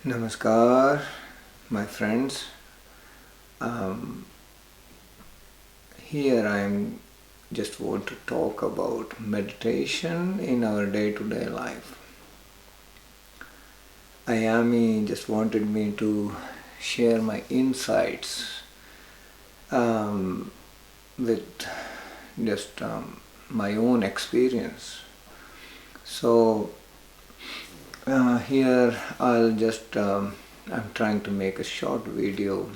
Namaskar, my friends. Um, Here I am just want to talk about meditation in our day-to-day life. Ayami just wanted me to share my insights um, with just my own experience. So here I'm trying to make a short video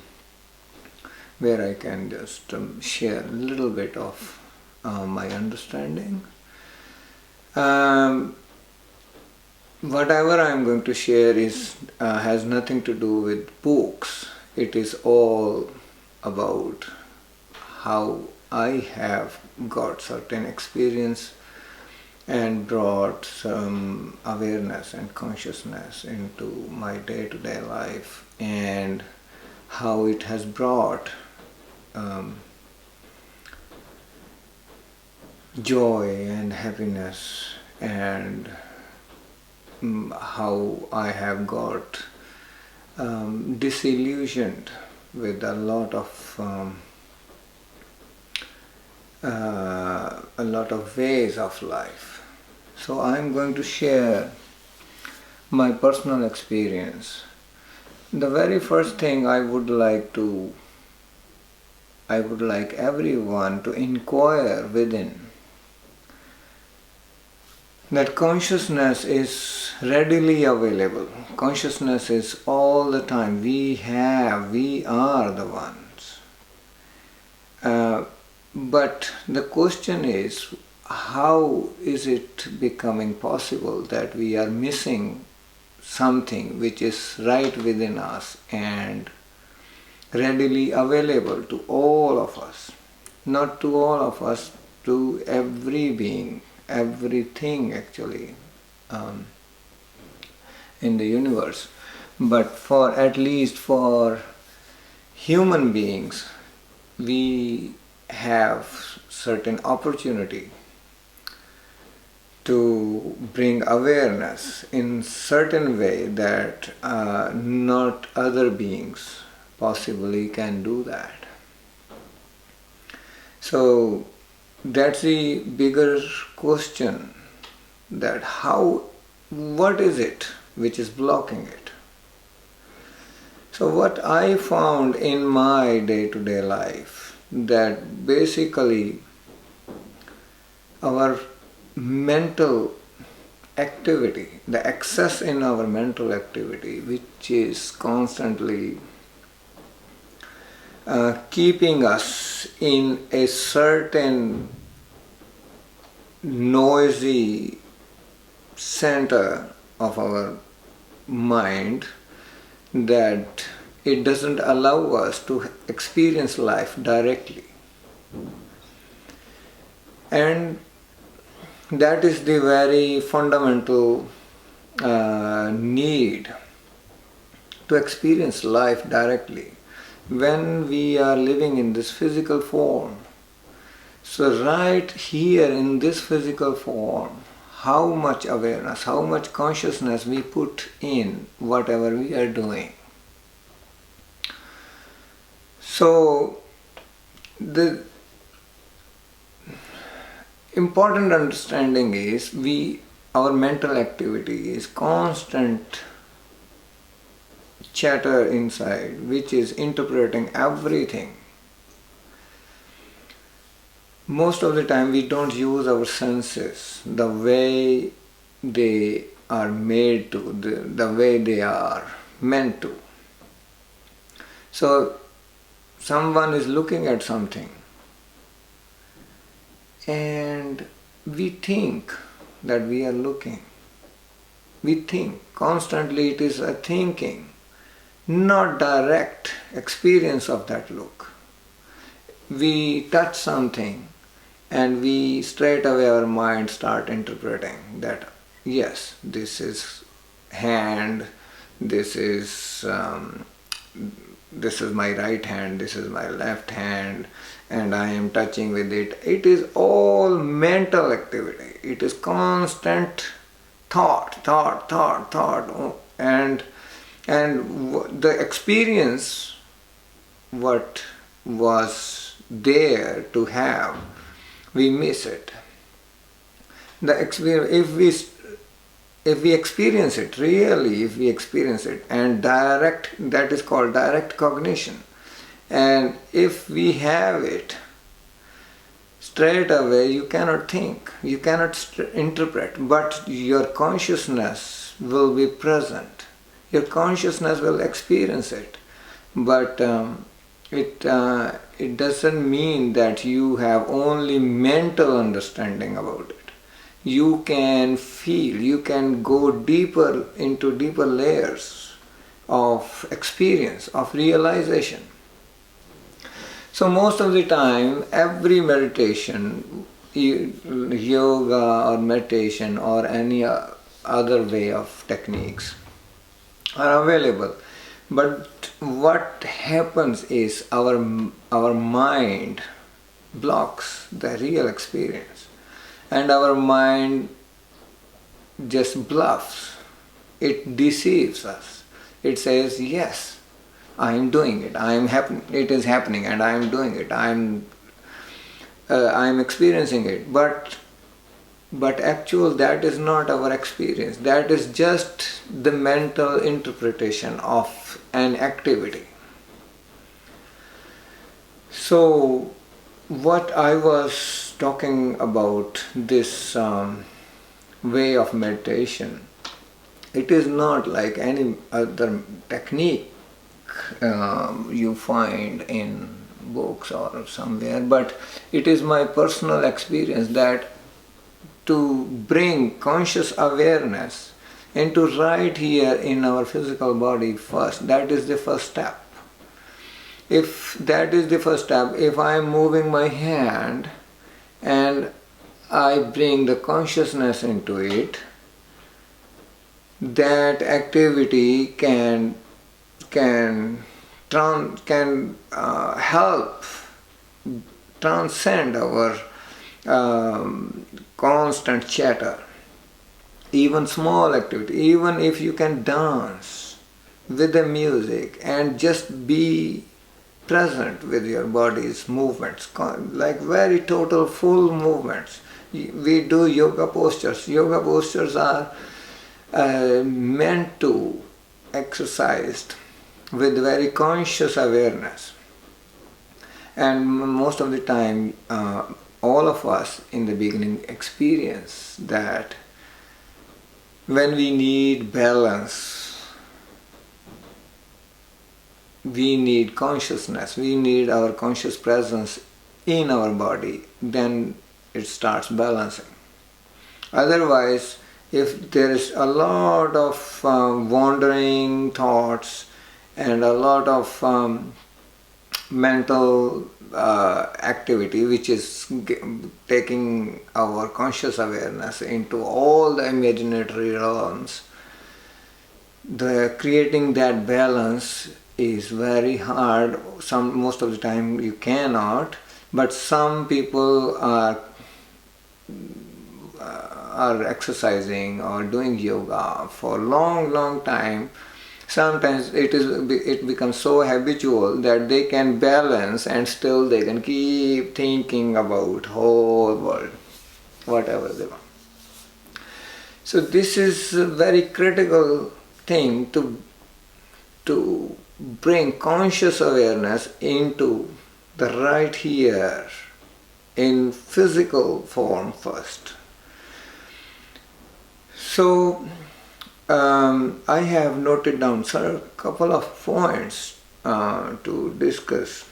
where I can just share a little bit of my understanding. Um, Whatever I'm going to share is has nothing to do with books. It is all about how I have got certain experience and brought some awareness and consciousness into my day-to-day life, and how it has brought joy and happiness, and how I have got disillusioned with a lot of ways of life. So I'm going to share my personal experience. The very first thing I would like everyone to inquire within, that consciousness is readily available. Consciousness is all the time. We are the ones. But the question is, how is it becoming possible that we are missing something which is right within us and readily available to all of us? Not to all of us, to every being, everything actually in the universe. But at least for human beings, we have certain opportunity to bring awareness in certain way that not other beings possibly can do that. So that's the bigger question, that what is it which is blocking it? So what I found in my day-to-day life, that basically our mental activity, the excess in our mental activity, which is constantly keeping us in a certain noisy center of our mind, that it doesn't allow us to experience life directly. And that is the very fundamental need to experience life directly when we are living in this physical form. So right here in this physical form, how much awareness, how much consciousness we put in whatever we are doing. So the important understanding is, our mental activity is constant chatter inside, which is interpreting everything. Most of the time we don't use our senses the way they are made to, the way they are meant to. So someone is looking at something and we think that we are looking. We think constantly. It is a thinking, not direct experience of that look. We touch something and we straight away our mind start interpreting that, yes, this is hand, this is my right hand, this is my left hand, and I am touching with it. It is all mental activity. It is constant thought, and And the experience what was there to have, we miss it. The experience, if we experience it really, if we experience it and direct, that is called direct cognition. And if we have it straight away, you cannot think, you cannot interpret, but your consciousness will be present. Your consciousness will experience it, but it doesn't mean that you have only mental understanding about it. You can feel, you can go deeper into deeper layers of experience, of realization. So most of the time, every meditation, yoga or meditation or any other way of techniques are available. But what happens is our mind blocks the real experience, and our mind just bluffs. It deceives us. It says, yes, I am doing it. It is happening, and I am doing it. I am experiencing it. But actual, that is not our experience. That is just the mental interpretation of an activity. So what I was talking about, this way of meditation, it is not like any other technique you find in books or somewhere, but it is my personal experience that to bring conscious awareness into right here in our physical body first, that is the first step. If that is the first step, if I am moving my hand and I bring the consciousness into it, that activity can help transcend our constant chatter. Even small activity, even if you can dance with the music and just be present with your body's movements, like very total full movements. We do yoga postures. Yoga postures are meant to exercised with very conscious awareness. And most of the time, all of us in the beginning experience that when we need balance, we need consciousness, we need our conscious presence in our body, then it starts balancing. Otherwise, if there is a lot of wandering thoughts and a lot of mental activity which is taking our conscious awareness into all the imaginary realms, creating that balance is very hard. Most of the time you cannot, but some people are exercising or doing yoga for long time. Sometimes it becomes so habitual that they can balance and still they can keep thinking about whole world, whatever they want. So this is a very critical thing to bring conscious awareness into the right here in physical form first. So I have noted down a couple of points to discuss.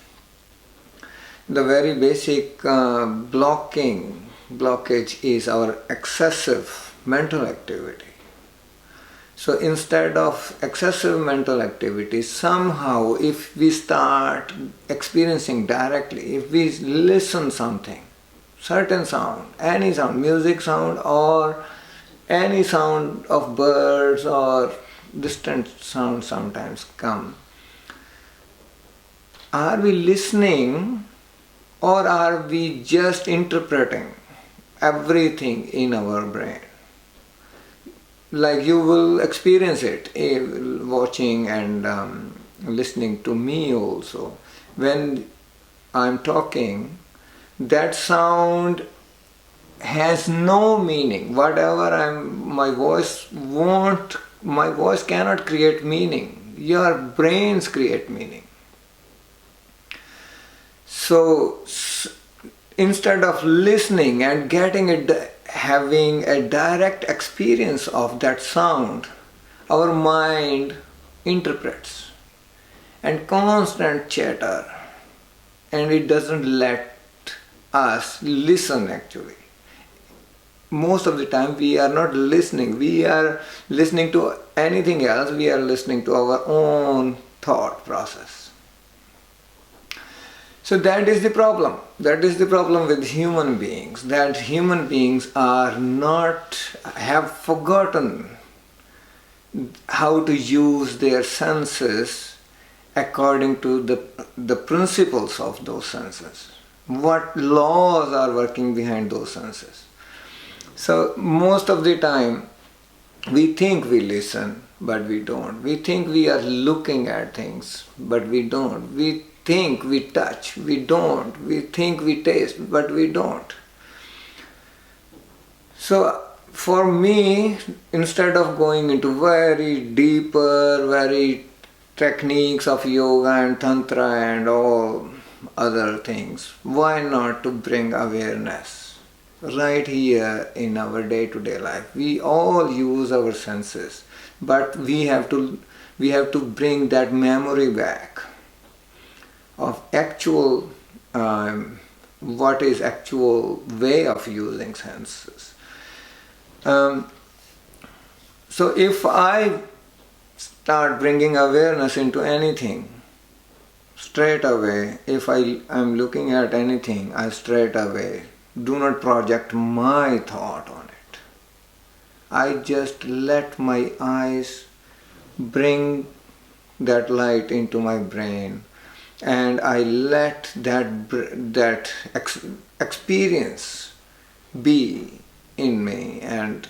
The very basic blockage is our excessive mental activity. So instead of excessive mental activity, somehow if we start experiencing directly, if we listen something, certain sound, any sound, music sound or any sound of birds or distant sound sometimes come. Are we listening or are we just interpreting everything in our brain? like you will experience it watching and listening to me also. When I'm talking, that sound has no meaning. My voice cannot create meaning. Your brains create meaning. So instead of listening and having a direct experience of that sound, our mind interprets and constant chatter, and it doesn't let us listen actually. Most of the time we are not listening. We are listening to anything else. We are listening to our own thought process. So that is the problem. That is the problem with human beings. That human beings have forgotten how to use their senses according to the principles of those senses. What laws are working behind those senses. So most of the time we think we listen, but we don't. We think we are looking at things, but we don't. We think we touch, we don't. We think we taste, but we don't. So for me, instead of going into very deeper, very techniques of yoga and tantra and all other things, why not to bring awareness right here in our day-to-day life? We all use our senses, but we have to bring that memory back of actual what is actual way of using senses. So if I start bringing awareness into anything, straight away, if I am looking at anything, I straight away do not project my thought on it. I just let my eyes bring that light into my brain, and I let that experience be in me, and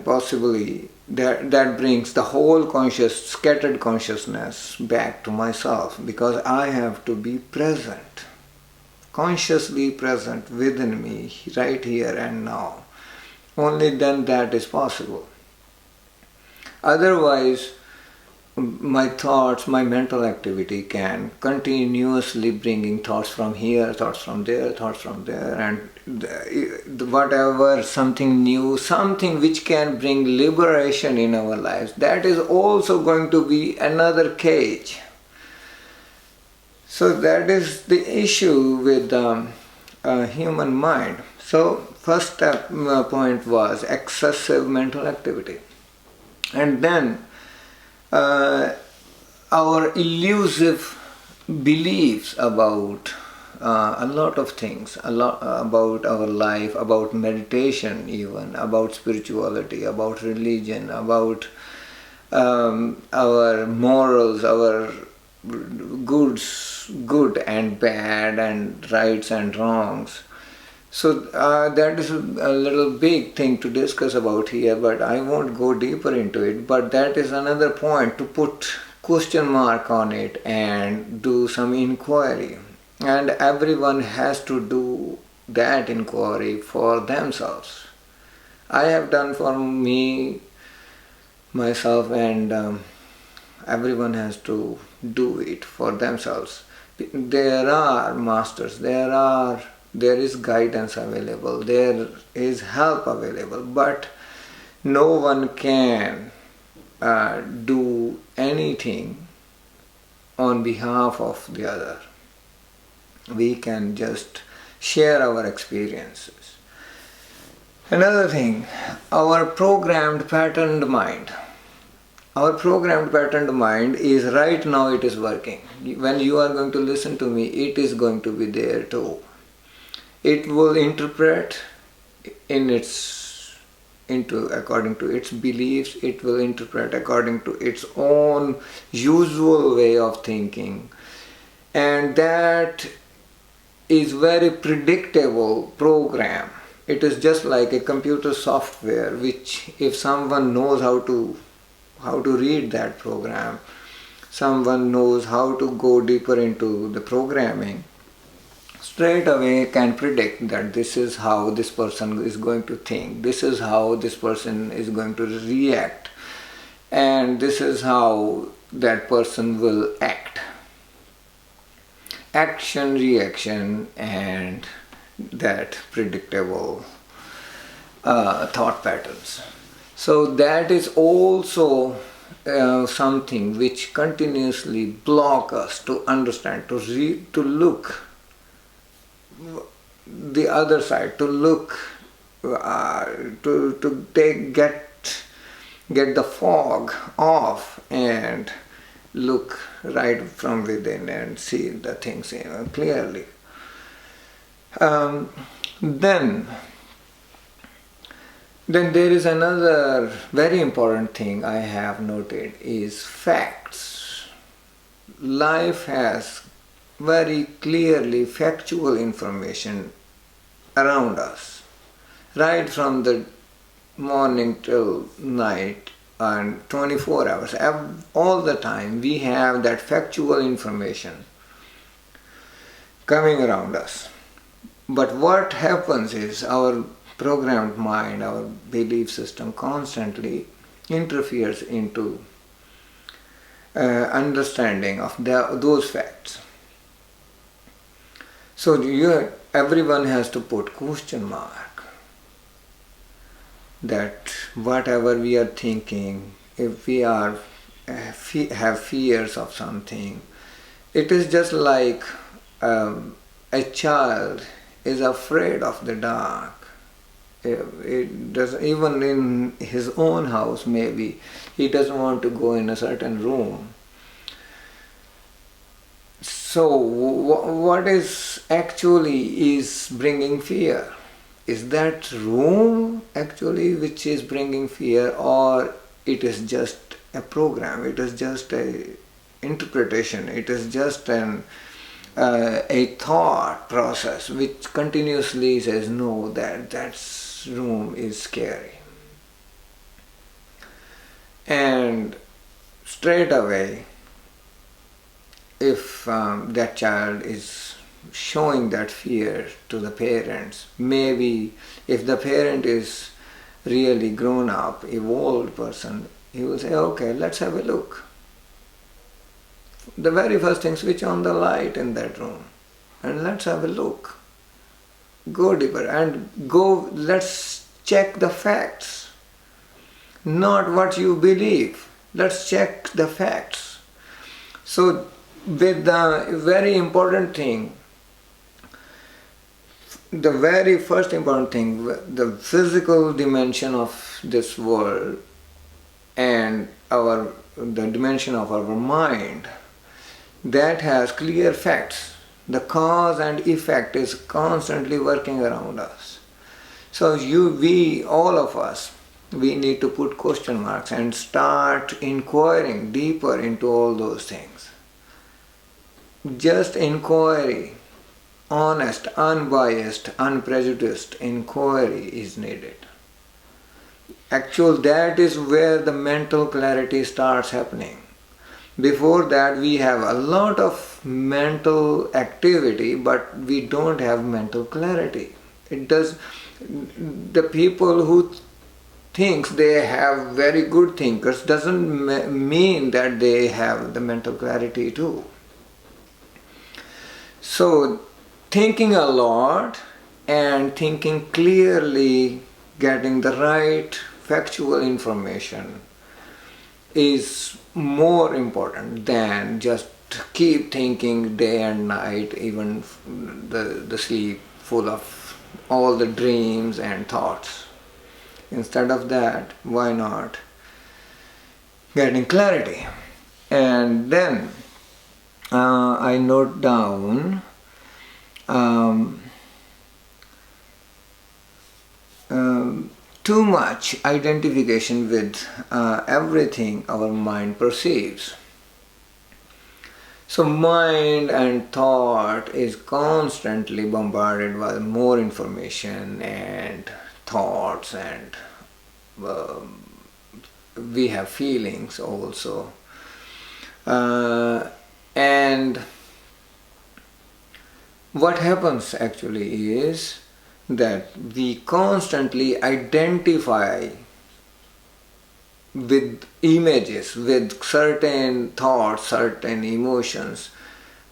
possibly that brings the whole scattered consciousness back to myself, because I have to be present, consciously present within me right here and now. Only then that is possible. Otherwise, my thoughts, my mental activity can continuously bringing thoughts from here, thoughts from there, and whatever, something new, something which can bring liberation in our lives, that is also going to be another cage. So that is the issue with the human mind. So first point was excessive mental activity, and then our elusive beliefs about a lot of things, about our life, about meditation even, about spirituality, about religion, about our morals, our good and bad, and rights and wrongs. So that is a little big thing to discuss about here, but I won't go deeper into it. But that is another point, to put question mark on it and do some inquiry. And everyone has to do that inquiry for themselves. I have done for myself, and everyone has to do it for themselves. There are masters, there is guidance available, there is help available, but no one can do anything on behalf of the other. We can just share our experiences. Another thing, our programmed patterned mind. Our programmed patterned mind is right now, it is working. When you are going to listen to me, it is going to be there too. It will interpret according to its beliefs. It will interpret according to its own usual way of thinking, and that is very predictable program. It is just like a computer software, which if someone knows how to read that program, someone knows how to go deeper into the programming, straight away can predict that this is how this person is going to think, this is how this person is going to react, and this is how that person will act. Action, reaction, and that predictable thought patterns. So that is also something which continuously block us to understand, to look the other side, to look, get the fog off and look right from within and see the things clearly. Then there is another very important thing I have noted is facts. Life has very clearly factual information around us, right from the morning till night and 24 hours. All the time we have that factual information coming around us. But what happens is our programmed mind, our belief system constantly interferes into understanding of those facts. So everyone has to put question mark that whatever we are thinking, if we are have fears of something, it is just like a child is afraid of the dark. It does, even in his own house, maybe he doesn't want to go in a certain room. So what is actually is bringing fear? Is that room actually which is bringing fear, or it is just a program, it is just a interpretation, it is just a thought process which continuously says no, that room is scary. And straight away, if that child is showing that fear to the parents, maybe if the parent is really grown up, evolved person, he will say, okay, let's have a look. The very first thing, switch on the light in that room and let's have a look. Go deeper and let's check the facts. Not what you believe. Let's check the facts. So with the very important thing, the very first important thing, the physical dimension of this world and the dimension of our mind, that has clear facts. The cause and effect is constantly working around us. So all of us, we need to put question marks and start inquiring deeper into all those things. Just inquiry, honest, unbiased, unprejudiced inquiry is needed. Actually, that is where the mental clarity starts happening. Before that, we have a lot of mental activity, but we don't have mental clarity. The people who thinks they have very good thinkers doesn't mean that they have the mental clarity too. So thinking a lot and thinking clearly, getting the right factual information is more important than just keep thinking day and night, even the sleep full of all the dreams and thoughts. Instead of that, why not getting clarity? And then I note down too much identification with everything our mind perceives. So mind and thought is constantly bombarded with more information and thoughts, and we have feelings also. And what happens actually is that we constantly identify with images, with certain thoughts, certain emotions.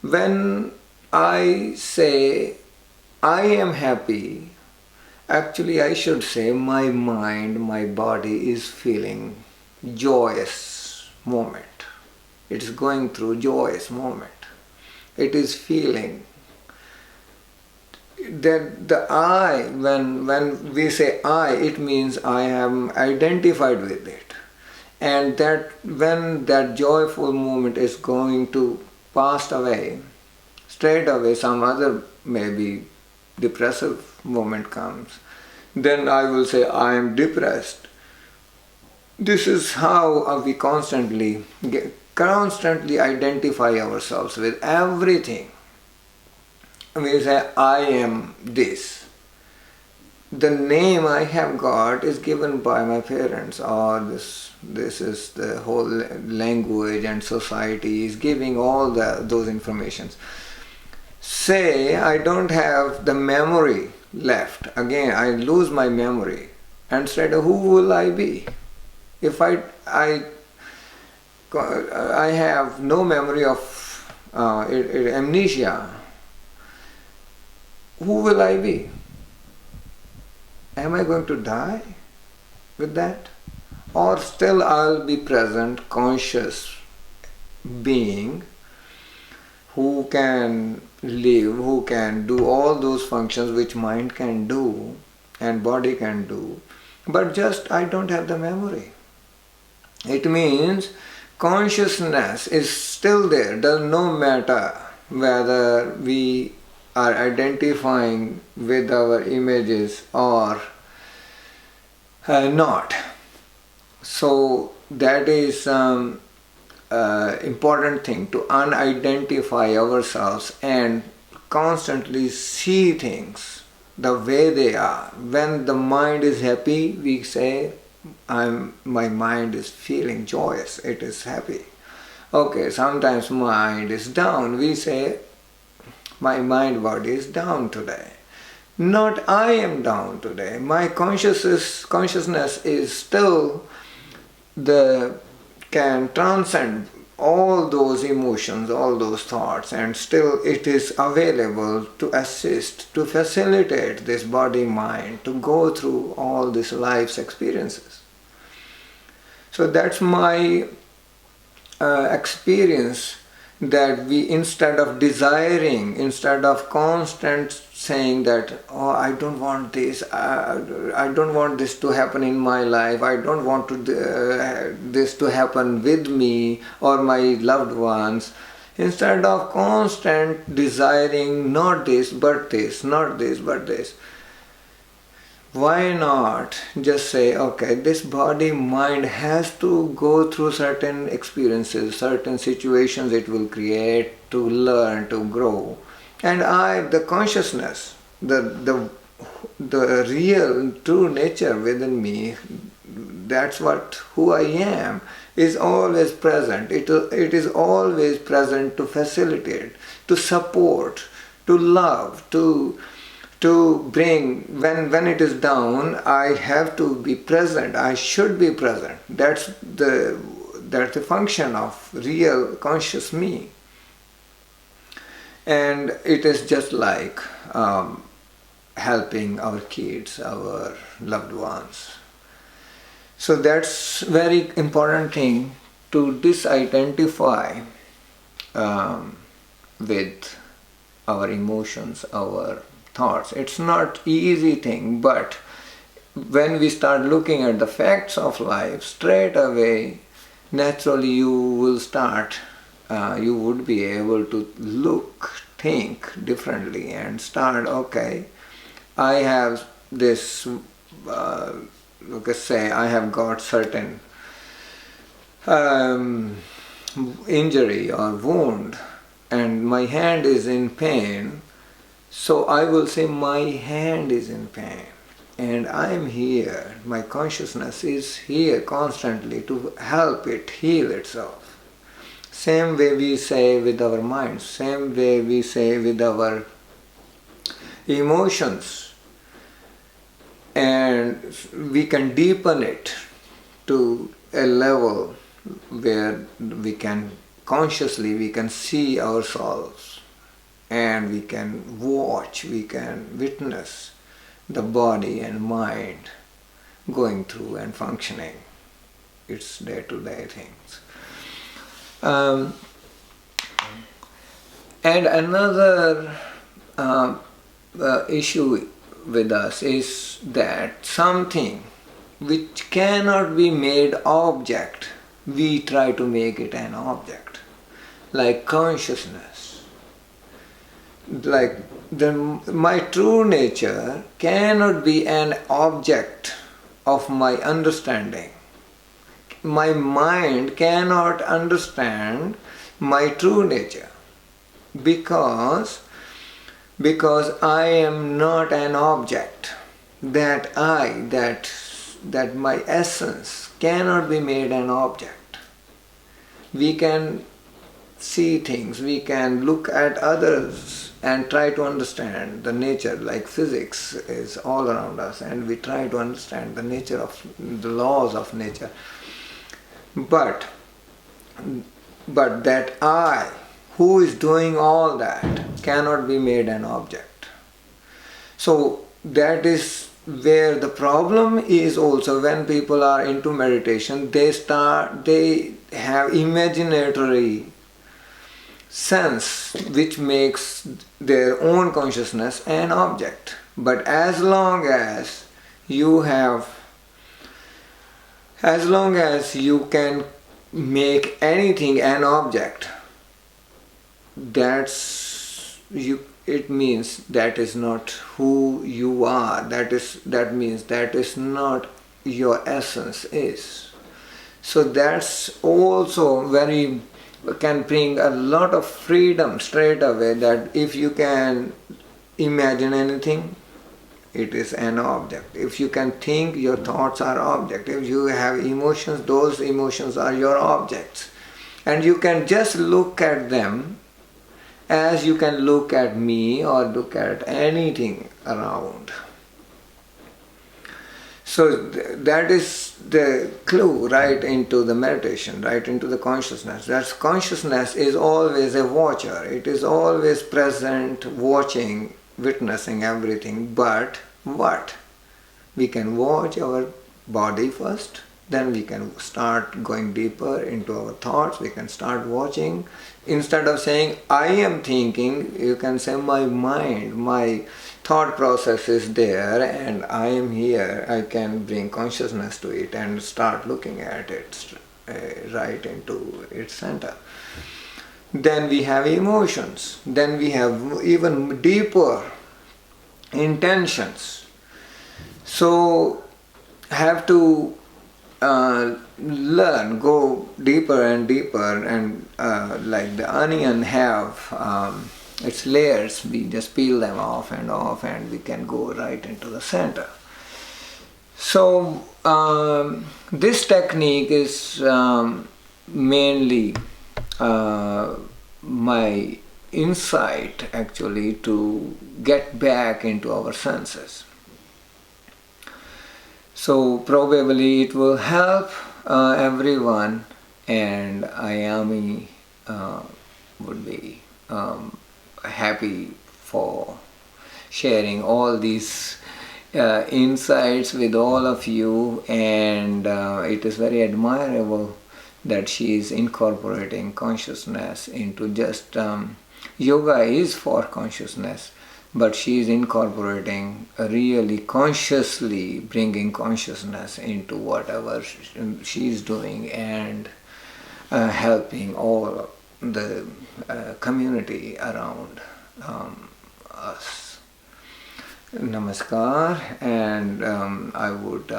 When I say I am happy, actually I should say my mind, my body is feeling joyous moment. It is going through joyous moment. It is feeling that the I, when we say I, it means I am identified with it. And that when that joyful moment is going to pass away, straight away some other maybe depressive moment comes, then I will say I am depressed. This is how we constantly identify ourselves with everything. We say I am this. The name I have got is given by my parents, or this is the whole language, and society is giving all those informations. Say I don't have the memory left, again I lose my memory, and said who will I be? If I have no memory of amnesia, who will I be? Am I going to die with that? Or still I'll be present, conscious being who can live, who can do all those functions which mind can do and body can do, but just I don't have the memory. It means consciousness is still there. Does no matter whether we are identifying with our images or not. So that is important thing, to unidentify ourselves and constantly see things the way they are. When the mind is happy, we say my mind is feeling joyous, it is happy. Okay, sometimes mind is down, we say my mind body is down today. Not I am down today. My consciousness is still can transcend all those emotions, all those thoughts, and still it is available to assist, to facilitate this body mind to go through all these life's experiences. So that's my experience, that we, instead of desiring, instead of constant saying that, oh, I don't want this, I don't want this to happen in my life, I don't want this to happen with me or my loved ones, instead of constant desiring not this but this, not this but this, why not just say, okay, this body mind has to go through certain experiences, certain situations it will create to learn, to grow, and the consciousness, the real true nature within me, that's who I am, is always present. It is always present to facilitate, to support, to love, to bring. When it is down, I have to be present, I should be present. That's the function of real conscious me. And it is just like helping our kids, our loved ones. So that's very important thing, to disidentify with our emotions, our thoughts. It's not easy thing, but when we start looking at the facts of life, straight away, naturally you will start, you would be able to look, think differently and start, okay, I have this, say I have got certain injury or wound, and my hand is in pain, so I will say my hand is in pain and I am here. My consciousness is here constantly to help it heal itself. Same way we say with our minds, same way we say with our emotions, and we can deepen it to a level where we can consciously we can see ourselves and we can watch, we can witness the body and mind going through and functioning its day-to-day things. And another issue with us is that something which cannot be made object, we try to make it an object, like consciousness. Like my true nature cannot be an object of my understanding. My mind cannot understand my true nature because I am not an object. That my essence cannot be made an object. We can see things, we can look at others and try to understand the nature, like physics is all around us, and we try to understand the nature of the laws of nature. But that I, who is doing all that, cannot be made an object. So that is where the problem is also. When people are into meditation, they have imaginatory sense which makes their own consciousness an object. But as long as you can make anything an object, it means that is not who you are. That means that is not your essence is. So that's also can bring a lot of freedom straight away, that if you can imagine anything, it is an object. If you can think, your thoughts are object. If you have emotions, those emotions are your objects. And you can just look at them as you can look at me or look at anything around. So that is the clue right into the meditation, right into the consciousness. That consciousness is always a watcher. It is always present, watching, witnessing everything. But what? We can watch our body first, then we can start going deeper into our thoughts. We can start watching. Instead of saying, I am thinking, you can say, my mind, my thought process is there and I am here. I can bring consciousness to it and start looking at it right into its center. Then we have emotions. Then we have even deeper intentions. So have to learn, go deeper and deeper, and like the onion have its layers, we just peel them off and we can go right into the center. So this technique is mainly my insight actually to get back into our senses. So probably it will help everyone, and Ayami would be happy for sharing all these insights with all of you, and it is very admirable that she is incorporating consciousness into just yoga is for consciousness, but she is incorporating really consciously bringing consciousness into whatever she is doing and helping all the community around us. Namaskar, and I would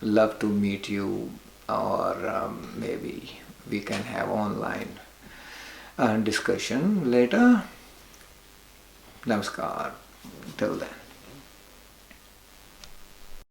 love to meet you, or maybe we can have online discussion later. Namaskar. Till then.